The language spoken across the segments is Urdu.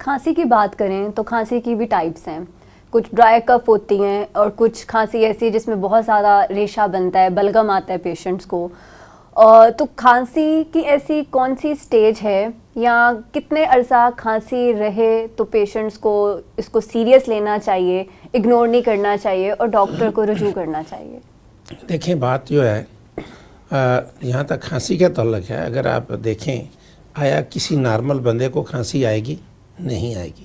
کھانسی کی بات کریں تو کھانسی کی بھی ٹائپس ہیں. کچھ ڈرائی کف ہوتی ہیں اور کچھ کھانسی ایسی جس میں بہت زیادہ ریشہ بنتا ہے, بلغم آتا ہے پیشنٹس کو. تو کھانسی کی ایسی کون سی سٹیج ہے یا کتنے عرصہ کھانسی رہے تو پیشنٹس کو اس کو سیریس لینا چاہیے, اگنور نہیں کرنا چاہیے اور ڈاکٹر کو رجوع کرنا چاہیے؟ دیکھیں بات جو ہے یہاں تک کھانسی کا تعلق ہے, اگر آپ دیکھیں آیا کسی نارمل بندے کو کھانسی آئے گی؟ نہیں آئے گی.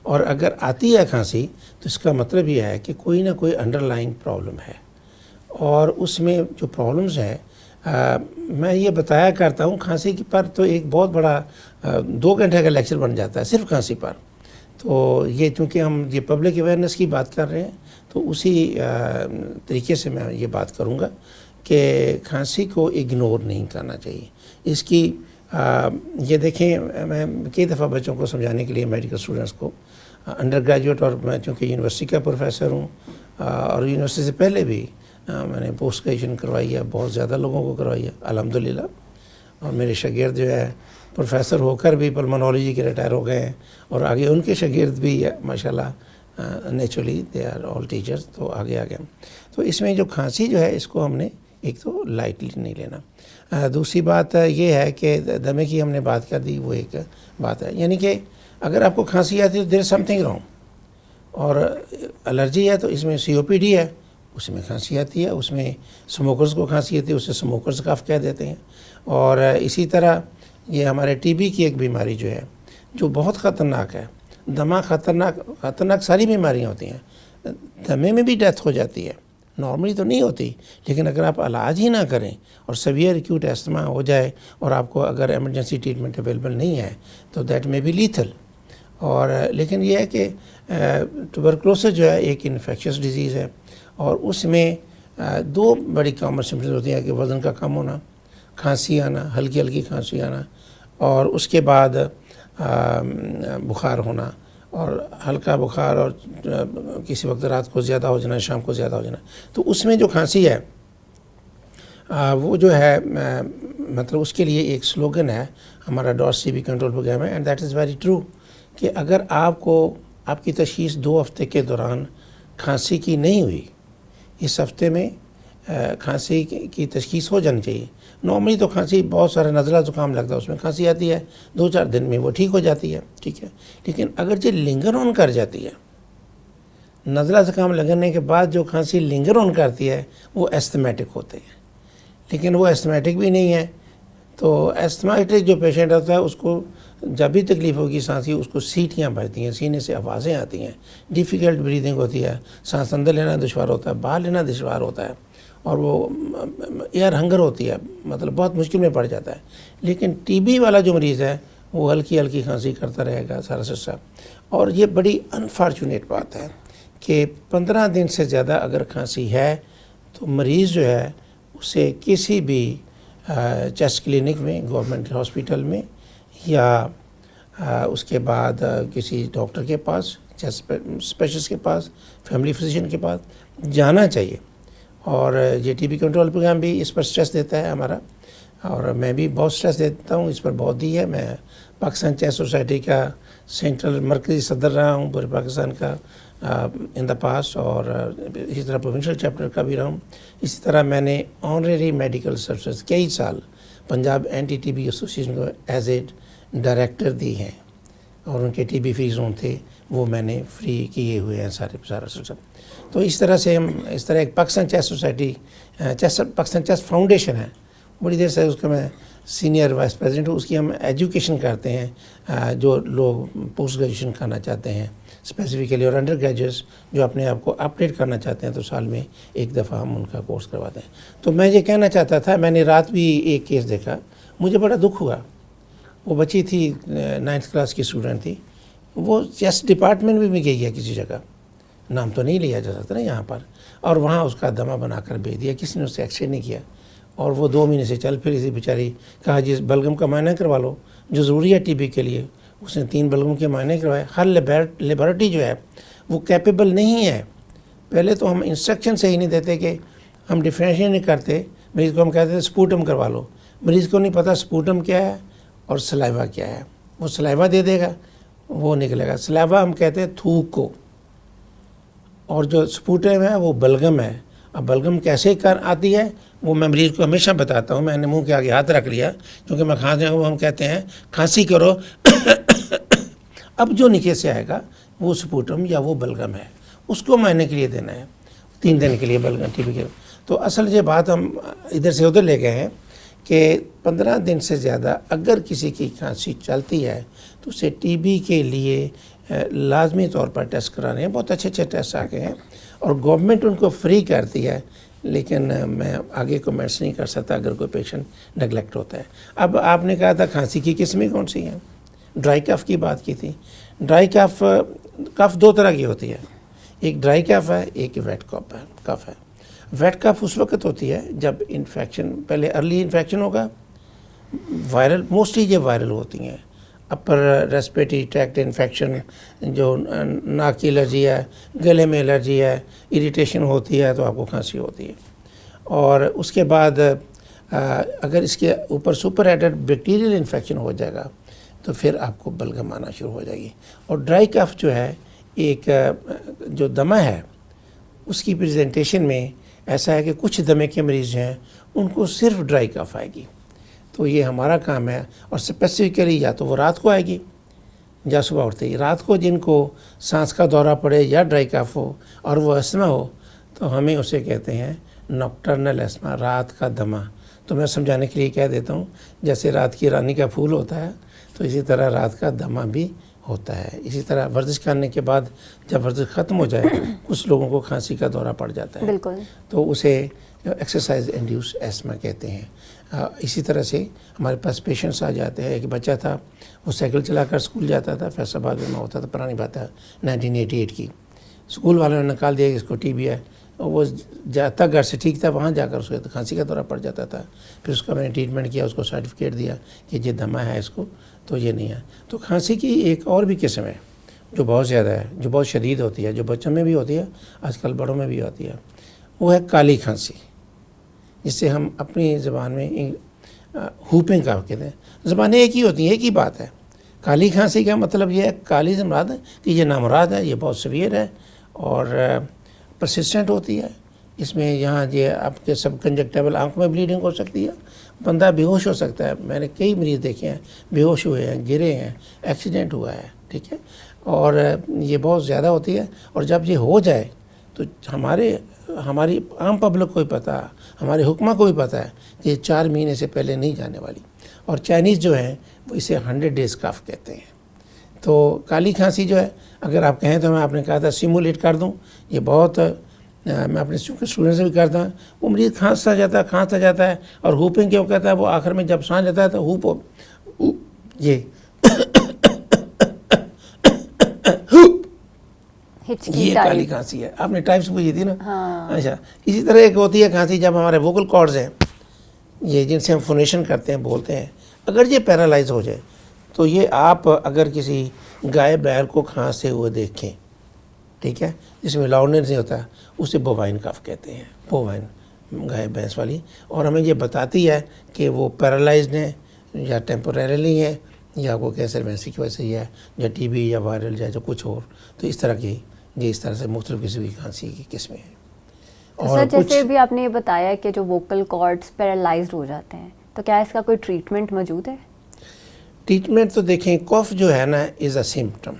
اور اگر آتی ہے کھانسی تو اس کا مطلب یہ ہے کہ کوئی نہ کوئی انڈر لائنگ پرابلم ہے, اور اس میں جو پرابلمز ہیں میں یہ بتایا کرتا ہوں. کھانسی پر تو ایک بہت بڑا 2 گھنٹے کا لیکچر بن جاتا ہے صرف کھانسی پر. تو یہ چونکہ ہم یہ پبلک اویئرنیس کی بات کر رہے ہیں تو اسی طریقے سے میں یہ بات کروں گا کہ کھانسی کو اگنور نہیں کرنا چاہیے. اس کی یہ دیکھیں, میں کئی دفعہ بچوں کو سمجھانے کے لیے میڈیکل اسٹوڈنٹس کو انڈر گریجویٹ, اور میں چونکہ یونیورسٹی کا پروفیسر ہوں اور یونیورسٹی سے پہلے بھی میں نے پوسٹ گریجویشن کروائی ہے, بہت زیادہ لوگوں کو کروائی ہے الحمدللہ. اور میرے شاگرد جو ہے پروفیسر ہو کر بھی پلمونالوجی کے ریٹائر ہو گئے ہیں, اور آگے ان کے شاگرد بھی ماشاءاللہ naturally they are all teachers, تو آگے آگے. تو اس میں جو کھانسی جو ہے اس کو ہم نے ایک تو لائٹلی نہیں لینا. دوسری بات یہ ہے کہ دمے کی ہم نے بات کر دی, وہ ایک بات ہے, یعنی کہ اگر آپ کو کھانسی آتی ہے تو دیر از سم تھنگ رانگ. اور الرجی ہے تو اس میں COPD ہے, اس میں کھانسی آتی ہے, اس میں سموکرز کو کھانسی آتی ہے, اسے سموکرز کف کہہ دیتے ہیں. اور اسی طرح یہ ہمارے TB کی ایک بیماری جو ہے جو بہت خطرناک ہے. دمہ خطرناک ساری بیماریاں ہوتی ہیں, دمے میں بھی ڈیتھ ہو جاتی ہے, نارملی تو نہیں ہوتی, لیکن اگر آپ علاج ہی نہ کریں اور سیویئر ایکیوٹ ایستھما ہو جائے اور آپ کو اگر ایمرجنسی ٹریٹمنٹ اویلیبل نہیں ہے تو دیٹ میں بی لیتھل. اور لیکن یہ ہے کہ ٹوبرکلوسس جو ہے ایک انفیکشس ڈیزیز ہے, اور اس میں 2 بڑی کامن سمپٹمز ہوتی ہیں کہ وزن کا کم ہونا, کھانسی آنا, ہلکی ہلکی کھانسی آنا, اور اس کے بعد بخار ہونا, اور ہلکا بخار, اور کسی وقت رات کو زیادہ ہو جانا, شام کو زیادہ ہو جانا. تو اس میں جو کھانسی ہے وہ جو ہے مطلب اس کے لیے ایک سلوگن ہے ہمارا ڈاس TB کنٹرول پروگرام ہے, and that is very true کہ اگر آپ کو آپ کی تشخیص 2 ہفتے کے دوران کھانسی کی نہیں ہوئی, اس ہفتے میں کھانسی کی تشخیص ہو جانی چاہیے. نارملی تو کھانسی بہت سارا نزلہ زکام لگتا ہے, اس میں کھانسی آتی ہے 2-4 دن میں وہ ٹھیک ہو جاتی ہے, ٹھیک ہے. لیکن اگر یہ لنگر آن کر جاتی ہے, نزلہ زکام لگنے کے بعد جو کھانسی لنگر آن کرتی ہے وہ ایستھمیٹک ہوتے ہیں, لیکن وہ ایستھمیٹک بھی نہیں ہے. تو ایستھمیٹک جو پیشنٹ ہوتا ہے اس کو جب بھی تکلیف ہوگی سانس کی, اس کو سیٹیاں بجتی ہیں, سینے سے آوازیں آتی ہیں, ڈیفیکلٹ بریدنگ ہوتی ہے, سانس اندر لینا دشوار ہوتا ہے, باہر لینا دشوار ہوتا ہے, اور وہ ایئر ہنگر ہوتی ہے, مطلب بہت مشکل میں پڑ جاتا ہے. لیکن TB والا جو مریض ہے وہ ہلکی ہلکی کھانسی کرتا رہے گا سارا سلسلہ. اور یہ بڑی انفارچونیٹ بات ہے کہ 15 دن سے زیادہ اگر کھانسی ہے تو مریض جو ہے اسے کسی بھی چیسٹ کلینک میں, گورنمنٹ ہاسپیٹل میں, یا اس کے بعد کسی ڈاکٹر کے پاس, چیسٹ اسپیشلسٹ کے پاس, فیملی فزیشین کے پاس جانا چاہیے. اور یہ TB کنٹرول پروگرام بھی اس پر سٹریس دیتا ہے ہمارا, اور میں بھی بہت سٹریس دیتا ہوں, اس پر بہت دی ہے. میں پاکستان چیسٹ سوسائٹی کا سینٹرل مرکزی صدر رہا ہوں پورے پاکستان کا ان دا پاسٹ, اور اسی طرح پروونشل چیپٹر کا بھی رہا ہوں. اسی طرح میں نے آنریری میڈیکل سروسز کئی سال پنجاب اینٹی TB ایسوسیشن کو ایز اے ڈائریکٹر دی ہیں, اور ان کے TB فری زون تھے وہ میں نے فری کیے ہوئے ہیں سارا سلسلہ. تو اس طرح سے ہم اس طرح ایک Pakistan chest society, Pakistan chest foundation ہے, بڑی دیر سے اس کا میں سینئر وائس پریزیڈنٹ ہوں. اس کی ہم ایجوکیشن کرتے ہیں جو لوگ پوسٹ گریجویشن کرنا چاہتے ہیں اسپیسیفکلی, اور انڈر گریجویٹس جو اپنے آپ کو اپڈیٹ کرنا چاہتے ہیں تو سال میں ایک دفعہ ہم ان کا کورس کرواتے ہیں. تو میں یہ کہنا چاہتا تھا, میں نے رات بھی ایک کیس دیکھا, مجھے بڑا دکھ ہوا. وہ بچی تھی 9th کلاس کی اسٹوڈنٹ تھی, وہ چیسٹ ڈپارٹمنٹ میں بھی گئی ہے کسی جگہ, نام تو نہیں لیا جا سکتا نا یہاں پر, اور وہاں اس کا دمہ بنا کر بھیج دیا, کسی نے اس سے ایکسرے نہیں کیا, اور وہ 2 مہینے سے چل پھر اسی بیچاری. کہا جی بلغم کا معائنہ کروا لو جو ضروری ہے TB کے لیے. اس نے 3 بلغم کے معائنے کروائے. ہر لیبارٹری جو ہے وہ کیپیبل نہیں ہے. پہلے تو ہم انسٹرکشن صحیح نہیں دیتے کہ ہم ڈیفرینشیٹ نہیں کرتے, مریض کو ہم کہتے ہیں سپوٹم کروا لو. مریض کو نہیں پتہ سپوٹم کیا ہے اور سلائیوا کیا ہے. وہ سلائیوا دے دے گا, وہ نکلے گا. سلیوا ہم کہتے ہیں تھوک کو, اور جو سپوٹم ہے وہ بلغم ہے. اب بلغم کیسے آتی ہے وہ میں مریض کو ہمیشہ بتاتا ہوں. میں نے منہ کے آگے ہاتھ رکھ لیا کیونکہ میں کھانسی ہوں, ہم کہتے ہیں کھانسی کرو اب جو نیچے سے آئے گا وہ سپوٹم یا وہ بلغم ہے, اس کو مہینے کے لیے دینا ہے, 3 دن کے لیے بلغم ٹی بی کے. تو اصل یہ بات ہم ادھر سے ادھر لے گئے ہیں کہ 15 دن سے زیادہ اگر کسی کی کھانسی چلتی ہے تو اسے ٹی بی کے لیے لازمی طور پر ٹیسٹ کرانے ہیں. بہت اچھے ٹیسٹ آ گئے ہیں اور گورنمنٹ ان کو فری کرتی ہے, لیکن میں آگے کومنٹس نہیں کر سکتا اگر کوئی پیشنٹ نگلیکٹ ہوتا ہے. اب آپ نے کہا تھا کھانسی کی قسمیں کون سی ہیں, ڈرائی کف کی بات کی تھی. ڈرائی کف 2 طرح کی ہوتی ہے, ایک ڈرائی کف ہے, ایک ویٹ کف ہے. ویٹ کف اس وقت ہوتی ہے جب انفیکشن, پہلے ارلی انفیکشن ہوگا, وائرل, موسٹلی یہ وائرل ہوتی ہیں. اپر ریسپریٹری ٹریکٹ انفیکشن, جو ناک کی الرجی ہے, گلے میں الرجی ہے, اریٹیشن ہوتی ہے تو آپ کو کھانسی ہوتی ہے. اور اس کے بعد اگر اس کے اوپر سپر ایڈڈ بیکٹیریل انفیکشن ہو جائے گا تو پھر آپ کو بلغم آنا شروع ہو جائے گی. اور ڈرائی کف جو ہے, ایک جو دمہ ہے اس کی پریزنٹیشن میں ایسا ہے کہ کچھ دمے کے مریض ہیں ان کو صرف ڈرائی کف آئے گی. تو یہ ہمارا کام ہے, اور اسپیسیفکلی یا تو وہ رات کو آئے گی یا صبح اٹھتے ہی. رات کو جن کو سانس کا دورہ پڑے یا ڈرائی کف ہو اور وہ اسما ہو تو ہمیں اسے کہتے ہیں ناکٹرنل اسما, رات کا دمہ. تو میں سمجھانے کے لیے کہہ دیتا ہوں جیسے رات کی رانی کا پھول ہوتا ہے تو اسی طرح رات کا دمہ بھی ہوتا ہے. اسی طرح ورزش کرنے کے بعد جب ورزش ختم ہو جائے کچھ لوگوں کو کھانسی کا دورہ پڑ جاتا ہے, بالکل, تو اسے ایکسرسائز انڈیوس ایسما کہتے ہیں. اسی طرح سے ہمارے پاس پیشنٹس آ جاتے ہیں. ایک بچہ تھا, وہ سائیکل چلا کر اسکول جاتا تھا, فیصل آباد میں ہوتا تھا, پرانی بات ہے 1988 کی. اسکول والوں نے نکال دیا کہ اس کو ٹی بی ہے, اور وہ جاتا گھر سے ٹھیک تھا, وہاں جا کر اس کو کھانسی کا دورہ پڑ جاتا تھا. پھر اس کا میں نے ٹریٹمنٹ کیا, اس کو سرٹیفکیٹ دیا کہ یہ دمہ ہے اس کو, تو یہ نہیں ہے. تو کھانسی کی ایک اور بھی قسم ہے جو بہت زیادہ ہے, جو بہت شدید ہوتی ہے, جو بچوں میں بھی ہوتی ہے, آج کل بڑوں میں بھی ہوتی ہے. وہ ہے کالی کھانسی, جس سے ہم اپنی زبان میں ہوپنگ کا کہتے ہیں. زبانیں ایک ہی ہوتی ہیں, ایک ہی بات ہے. کالی کھانسی کا مطلب یہ ہے, کالی سے مراد ہے کہ یہ نامراد ہے, یہ بہت سیویئر ہے اور پرسسٹنٹ ہوتی ہے. اس میں یہاں یہ آپ کے سب کنجکٹیبل آنکھ میں بلیڈنگ ہو سکتی ہے, بندہ بے ہوش ہو سکتا ہے. میں نے کئی مریض دیکھے ہیں بے ہوش ہوئے ہیں, گرے ہیں, ایکسیڈنٹ ہوا ہے, ٹھیک ہے. اور یہ بہت زیادہ ہوتی ہے, اور جب یہ ہو جائے تو ہماری عام پبلک کو بھی پتہ, ہمارے حکمہ کو بھی پتہ ہے کہ یہ 4 مہینے سے پہلے نہیں جانے والی. اور چائنیز جو ہیں وہ اسے 100 days کف کہتے ہیں. تو کالی کھانسی جو ہے, اگر آپ کہیں تو میں آپ نے کہا تھا سیمولیٹ کر دوں, یہ بہت میں اپنے اسٹوڈنٹ سے بھی کرتا ہوں. وہ مریض کھانستا جاتا ہے اور ہوپنگ کیوں کہتا ہے, وہ آخر میں جب سانس لیتا ہے تو ہوپ یہ کالی کھانسی ہے. آپ نے ٹائپس پوچھی تھی نا, اچھا. اسی طرح ایک ہوتی ہے کھانسی جب ہمارے ووکل کارڈز ہیں, یہ جن سے ہم فونیشن کرتے ہیں, بولتے ہیں, اگر یہ پیرالائز ہو جائے تو یہ آپ اگر کسی گائے بیل کو کھانستے ہوئے دیکھیں, ٹھیک ہے, جس میں لاؤڈنس نہیں ہوتا, اسے بووائن کف کہتے ہیں, بووائن گائے بھینس والی. اور ہمیں یہ بتاتی ہے کہ وہ پیرالائزڈ ہیں یا ٹیمپوریرلی ہیں یا وہ کینسر وینسی کی وجہ سے ہے, یا ٹی بی یا وائرل یا جو کچھ اور. تو اس طرح کی اس طرح سے مختلف قسم کی کھانسی کی قسمیں ہیں. اور جیسے بھی آپ نے یہ بتایا کہ جو ووکل کارڈز پیرالائزڈ ہو جاتے ہیں, تو کیا اس کا کوئی ٹریٹمنٹ موجود ہے؟ ٹریٹمنٹ تو دیکھیں, کف جو ہے نا از اے سمپٹم.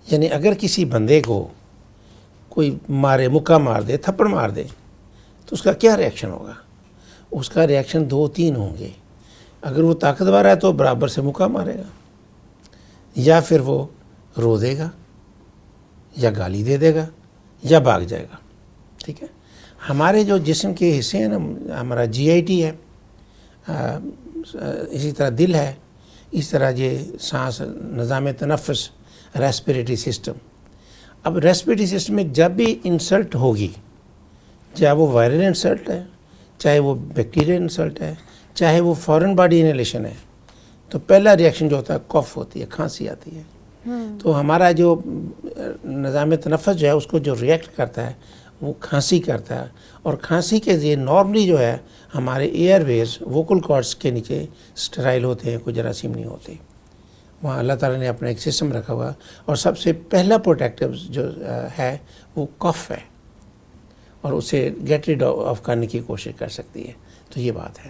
یعنی اگر کسی بندے کو کوئی مارے, مکہ مار دے, تھپڑ مار دے, تو اس کا کیا ریئیکشن ہوگا؟ اس کا ریئیکشن 2-3 ہوں گے. اگر وہ طاقتور ہے تو برابر سے مکہ مارے گا, یا پھر وہ رو دے گا, یا گالی دے دے گا, یا بھاگ جائے گا, ٹھیک ہے. ہمارے جو جسم کے حصے ہیں نا, ہمارا جی آئی ٹی ہے, اسی طرح دل ہے, اس طرح یہ سانس, نظام تنفس, ریسپریٹری سسٹم. اب ریسپریٹری سسٹم میں جب بھی انسلٹ ہوگی, چاہے وہ وائرل انسلٹ ہے, چاہے وہ بیکٹیریل انسلٹ ہے, چاہے وہ فورن باڈی انہیلیشن ہے, تو پہلا ریئیکشن جو ہوتا ہے کف ہوتی ہے, کھانسی آتی ہے. تو ہمارا جو نظام تنفس جو ہے اس کو جو ریئیکٹ کرتا ہے وہ کھانسی کرتا ہے. اور کھانسی کے ذریعے نارملی جو ہے ہمارے ایئر ویز ووکل کارڈز کے نیچے اسٹرائل ہوتے ہیں, کوئی جراثیم نہیں ہوتے. وہاں اللہ تعالیٰ نے اپنا ایک سسٹم رکھا ہوا، اور سب سے پہلا پروٹیکٹیو جو ہے وہ کف ہے، اور اسے گیٹ ریڈ آف کرنے کی کوشش کر سکتی ہے. تو یہ بات ہے.